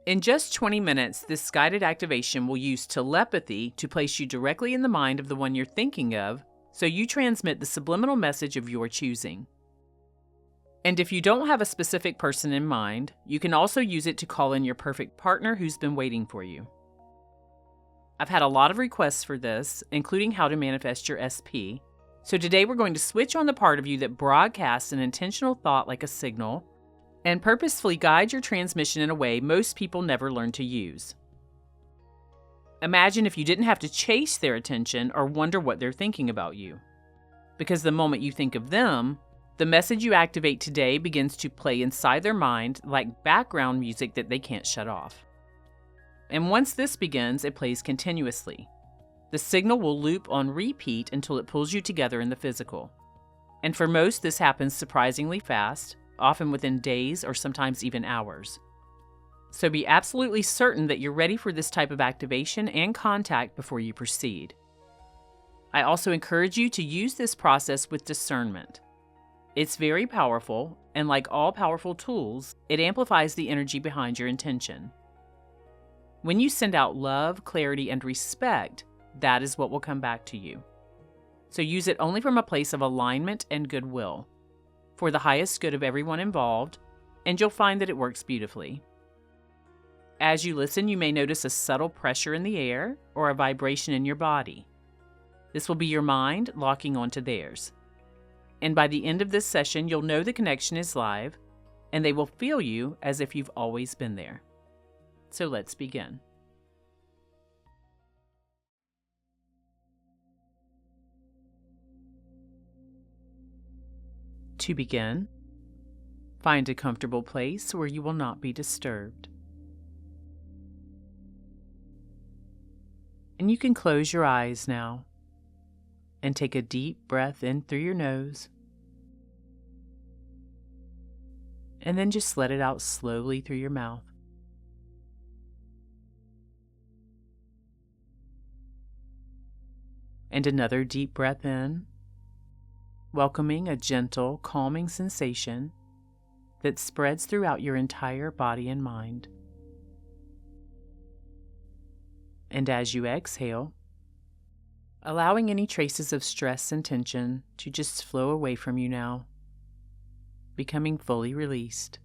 In just 20 minutes, this guided activation will use telepathy to place you directly in the mind of the one you're thinking of, so you transmit the subliminal message of your choosing. And if you don't have a specific person in mind, you can also use it to call in your perfect partner who's been waiting for you. I've had a lot of requests for this, including how to manifest your SP, so today we're going to switch on the part of you that broadcasts an intentional thought like a signal, and purposefully guide your transmission in a way most people never learn to use. Imagine if you didn't have to chase their attention or wonder what they're thinking about you. Because the moment you think of them, the message you activate today begins to play inside their mind like background music that they can't shut off. And once this begins, it plays continuously. The signal will loop on repeat until it pulls you together in the physical. And for most, this happens surprisingly fast, often within days or sometimes even hours. So be absolutely certain that you're ready for this type of activation and contact before you proceed. I also encourage you to use this process with discernment. It's very powerful, and like all powerful tools, it amplifies the energy behind your intention. When you send out love, clarity, and respect, that is what will come back to you. So use it only from a place of alignment and goodwill, for the highest good of everyone involved, and you'll find that it works beautifully. As you listen, you may notice a subtle pressure in the air or a vibration in your body. This will be your mind locking onto theirs. And by the end of this session, you'll know the connection is live, and they will feel you as if you've always been there. So let's begin. To begin, find a comfortable place where you will not be disturbed. And you can close your eyes now and take a deep breath in through your nose, and then just let it out slowly through your mouth. And another deep breath in, welcoming a gentle, calming sensation that spreads throughout your entire body and mind. And as you exhale, allowing any traces of stress and tension to just flow away from you now, becoming fully released.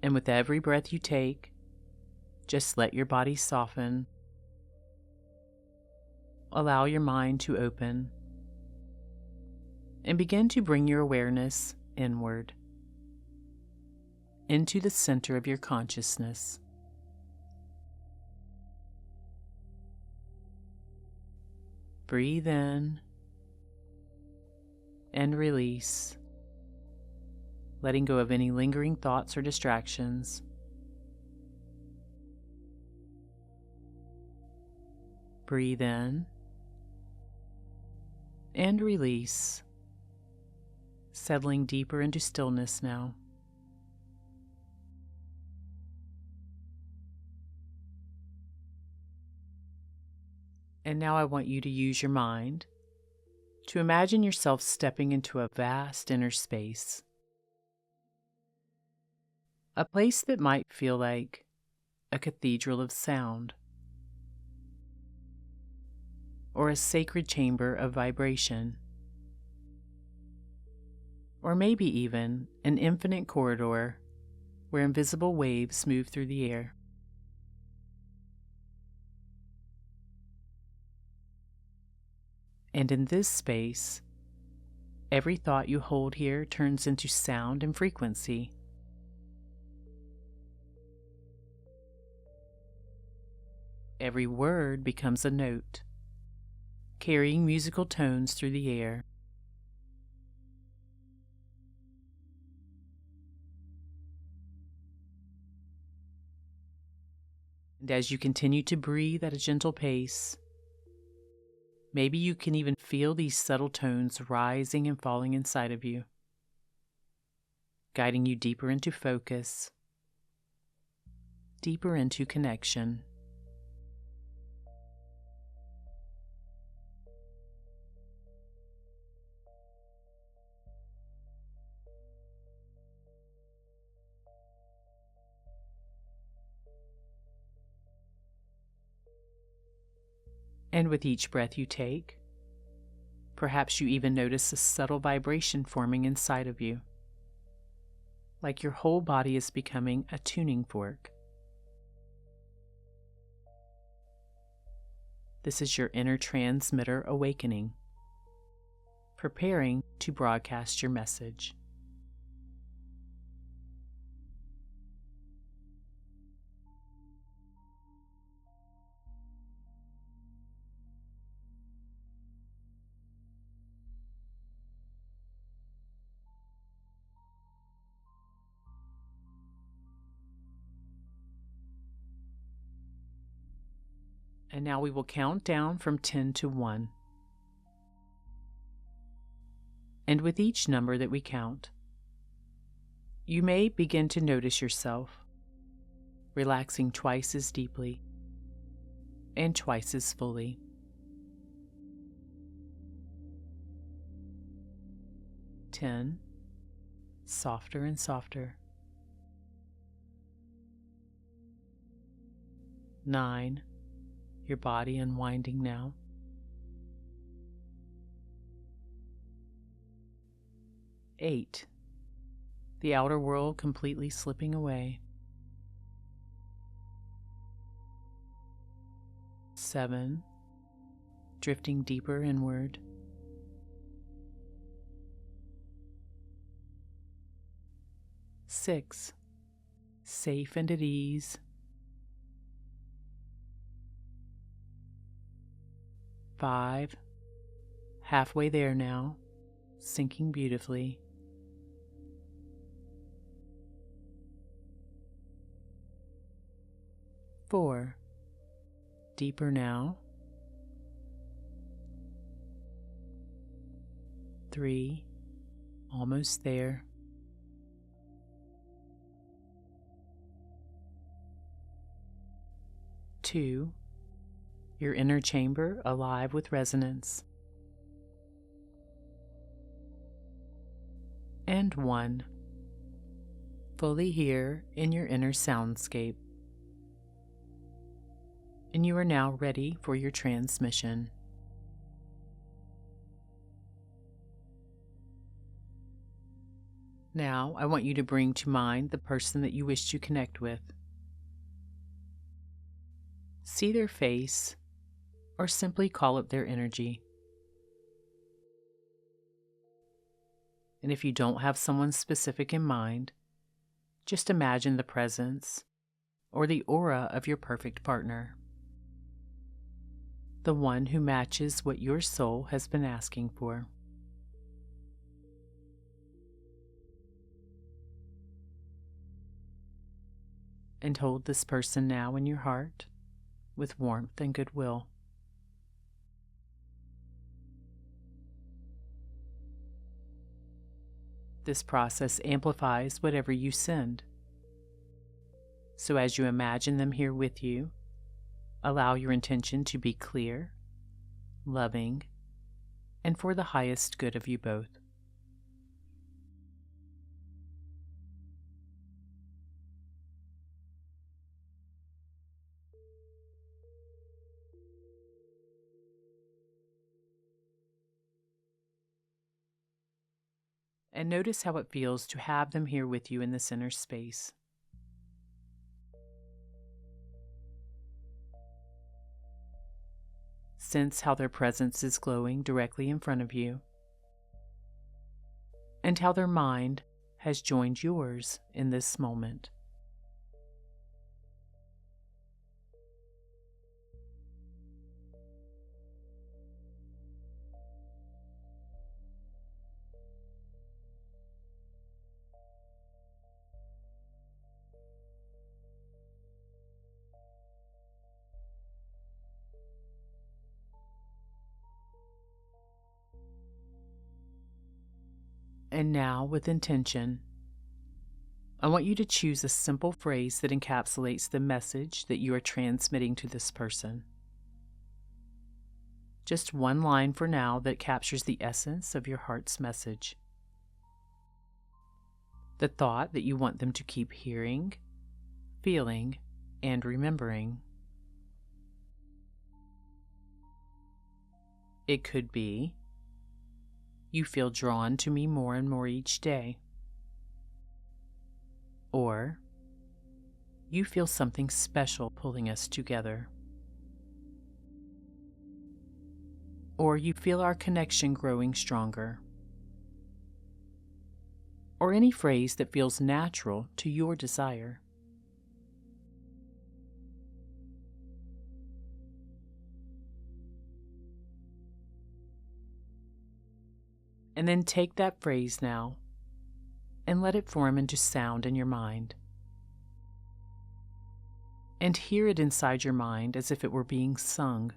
And with every breath you take, just let your body soften. Allow your mind to open. And begin to bring your awareness inward, into the center of your consciousness. Breathe in and release, letting go of any lingering thoughts or distractions. Breathe in and release, settling deeper into stillness now. And now I want you to use your mind to imagine yourself stepping into a vast inner space. A place that might feel like a cathedral of sound, or a sacred chamber of vibration, or maybe even an infinite corridor where invisible waves move through the air. And in this space, every thought you hold here turns into sound and frequency. Every word becomes a note, carrying musical tones through the air. And as you continue to breathe at a gentle pace, maybe you can even feel these subtle tones rising and falling inside of you, guiding you deeper into focus, deeper into connection. And with each breath you take, perhaps you even notice a subtle vibration forming inside of you, like your whole body is becoming a tuning fork. This is your inner transmitter awakening, preparing to broadcast your message. And now we will count down from 10 to 1. And with each number that we count, you may begin to notice yourself relaxing twice as deeply and twice as fully. 10, softer and softer. 9, your body unwinding now. 8, the outer world completely slipping away. 7, drifting deeper inward. 6, safe and at ease. 5, halfway there now, sinking beautifully. 4, deeper now. 3, almost there. 2, your inner chamber alive with resonance. And 1, fully here in your inner soundscape. And you are now ready for your transmission. Now, I want you to bring to mind the person that you wish to connect with. See their face, or simply call up their energy. And if you don't have someone specific in mind, just imagine the presence or the aura of your perfect partner, the one who matches what your soul has been asking for. And hold this person now in your heart with warmth and goodwill. This process amplifies whatever you send. So as you imagine them here with you, allow your intention to be clear, loving, and for the highest good of you both. And notice how it feels to have them here with you in this inner space. Sense how their presence is glowing directly in front of you, and how their mind has joined yours in this moment. And now, with intention, I want you to choose a simple phrase that encapsulates the message that you are transmitting to this person. Just one line for now that captures the essence of your heart's message. The thought that you want them to keep hearing, feeling, and remembering. It could be, you feel drawn to me more and more each day. Or, you feel something special pulling us together. Or you feel our connection growing stronger. Or any phrase that feels natural to your desire. And then take that phrase now and let it form into sound in your mind. And hear it inside your mind as if it were being sung,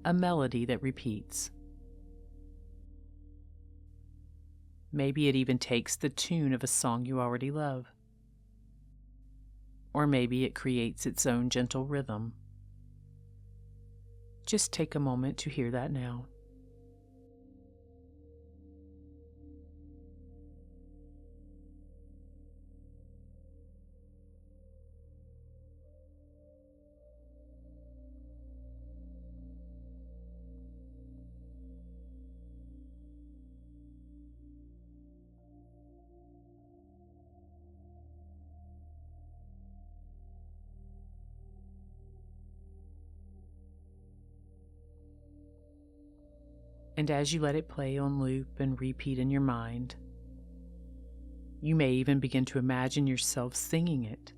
a melody that repeats. Maybe it even takes the tune of a song you already love. Or maybe it creates its own gentle rhythm. Just take a moment to hear that now. And as you let it play on loop and repeat in your mind, you may even begin to imagine yourself singing it.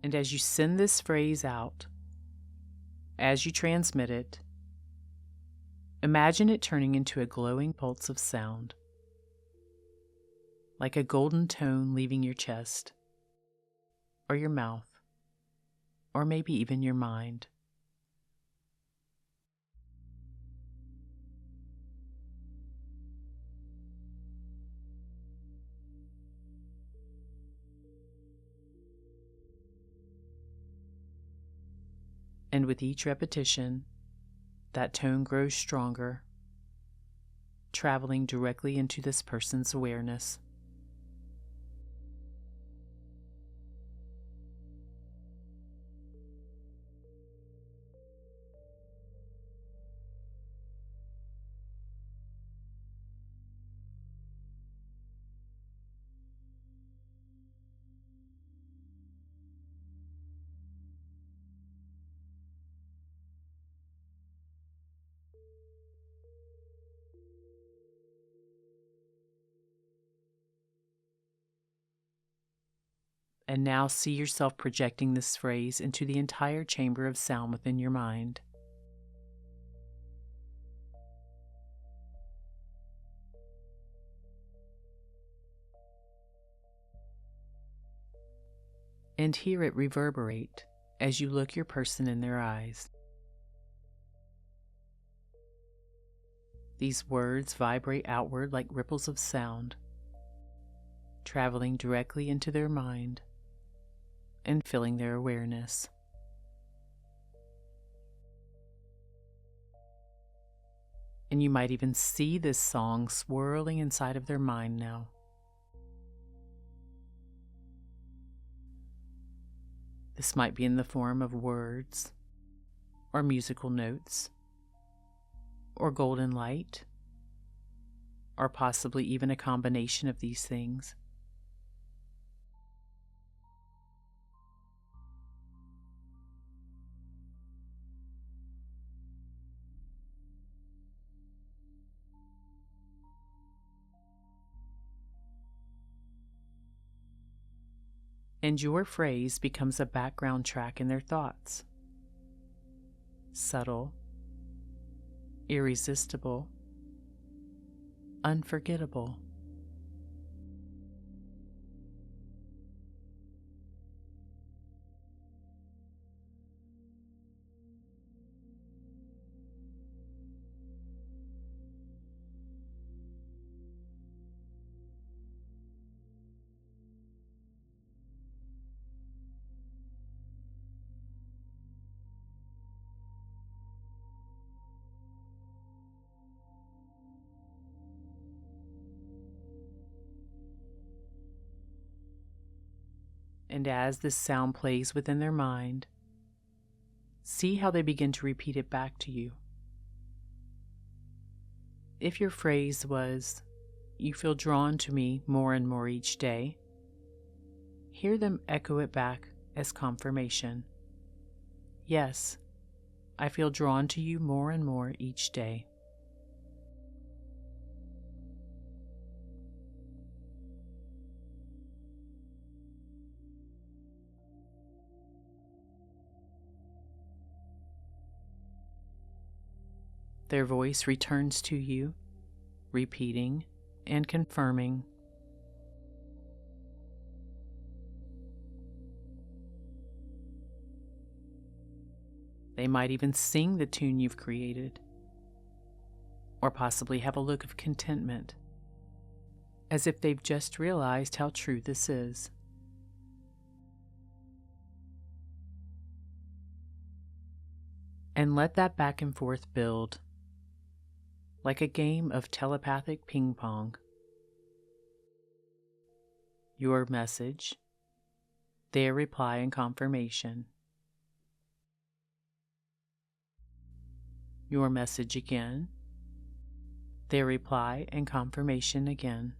And as you send this phrase out, as you transmit it, imagine it turning into a glowing pulse of sound, like a golden tone leaving your chest, or your mouth, or maybe even your mind. And with each repetition, that tone grows stronger, traveling directly into this person's awareness. And now see yourself projecting this phrase into the entire chamber of sound within your mind. And hear it reverberate as you look your person in their eyes. These words vibrate outward like ripples of sound, traveling directly into their mind and filling their awareness. And you might even see this song swirling inside of their mind now. This might be in the form of words, or musical notes, or golden light, or possibly even a combination of these things. And your phrase becomes a background track in their thoughts. Subtle, irresistible, unforgettable. And as this sound plays within their mind, see how they begin to repeat it back to you. If your phrase was, "You feel drawn to me more and more each day," hear them echo it back as confirmation. "Yes, I feel drawn to you more and more each day." Their voice returns to you, repeating and confirming. They might even sing the tune you've created, or possibly have a look of contentment, as if they've just realized how true this is. And let that back and forth build, like a game of telepathic ping pong. Your message, their reply and confirmation. Your message again, their reply and confirmation again,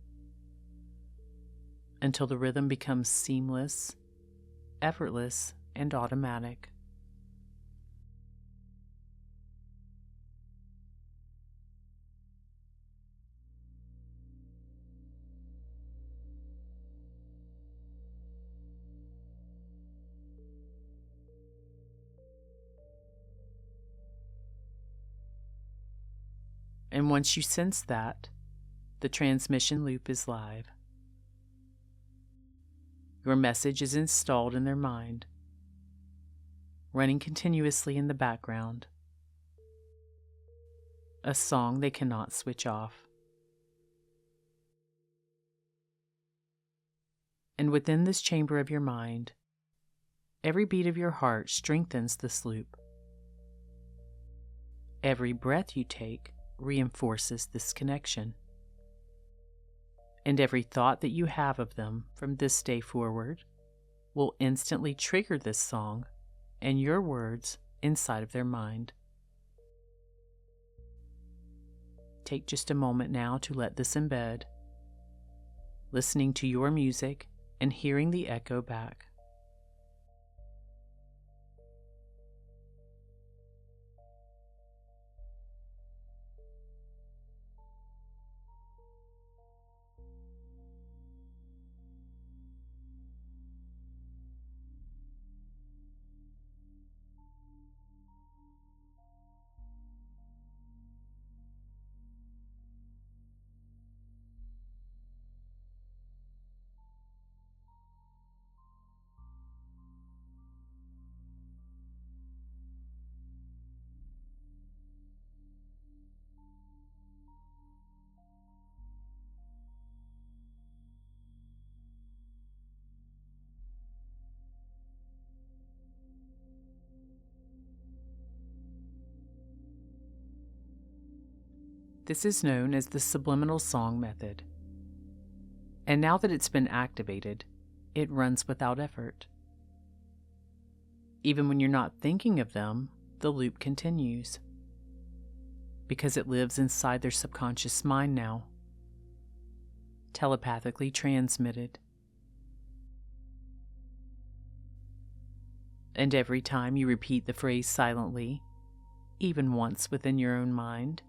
until the rhythm becomes seamless, effortless, and automatic. And once you sense that, the transmission loop is live. Your message is installed in their mind, running continuously in the background. A song they cannot switch off. And within this chamber of your mind, every beat of your heart strengthens this loop. Every breath you take reinforces this connection. And every thought that you have of them from this day forward will instantly trigger this song and your words inside of their mind. Take just a moment now to let this embed, listening to your music and hearing the echo back. This is known as the subliminal song method. And now that it's been activated, it runs without effort. Even when you're not thinking of them, the loop continues, because it lives inside their subconscious mind now, telepathically transmitted. And every time you repeat the phrase silently, even once within your own mind,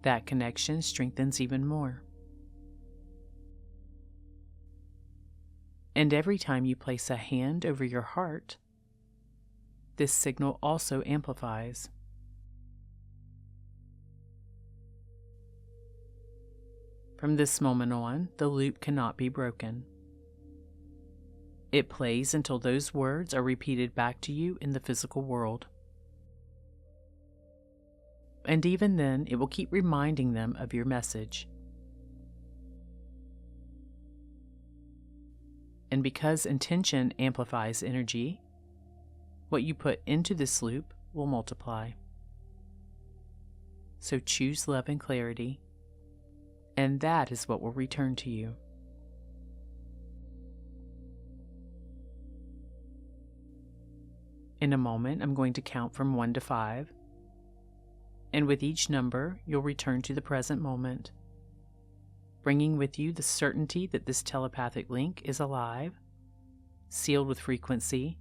that connection strengthens even more. And every time you place a hand over your heart, this signal also amplifies. From this moment on, the loop cannot be broken. It plays until those words are repeated back to you in the physical world. And even then, it will keep reminding them of your message. And because intention amplifies energy, what you put into this loop will multiply. So choose love and clarity, and that is what will return to you. In a moment, I'm going to count from 1 to 5. And with each number, you'll return to the present moment, bringing with you the certainty that this telepathic link is alive, sealed with frequency,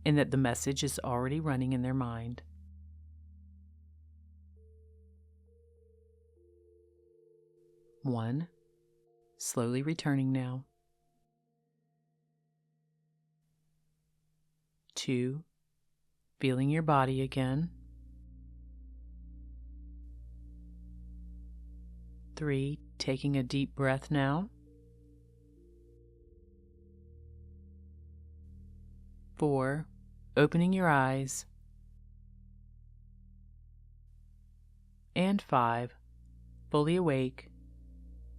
and that the message is already running in their mind. 1, slowly returning now. 2, feeling your body again. 3, taking a deep breath now. 4, opening your eyes. And 5, fully awake,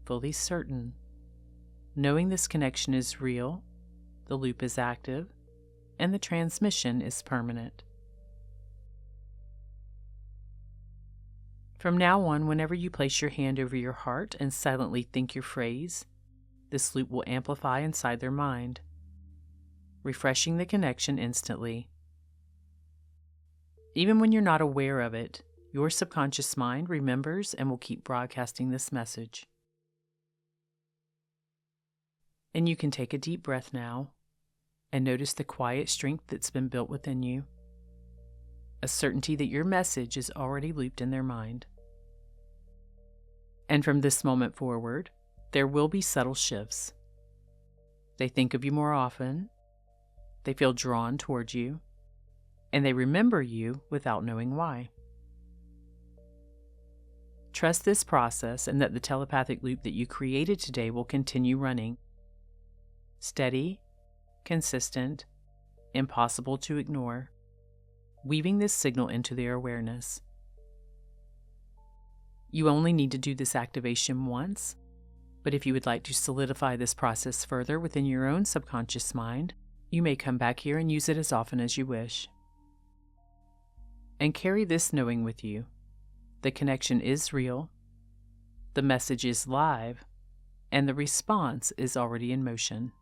fully certain, knowing this connection is real, the loop is active, and the transmission is permanent. From now on, whenever you place your hand over your heart and silently think your phrase, this loop will amplify inside their mind, refreshing the connection instantly. Even when you're not aware of it, your subconscious mind remembers and will keep broadcasting this message. And you can take a deep breath now and notice the quiet strength that's been built within you, a certainty that your message is already looped in their mind. And from this moment forward, there will be subtle shifts. They think of you more often, they feel drawn toward you, and they remember you without knowing why. Trust this process and that the telepathic loop that you created today will continue running. Steady, consistent, impossible to ignore, weaving this signal into their awareness. You only need to do this activation once, but if you would like to solidify this process further within your own subconscious mind, you may come back here and use it as often as you wish. And carry this knowing with you. The connection is real, the message is live, and the response is already in motion.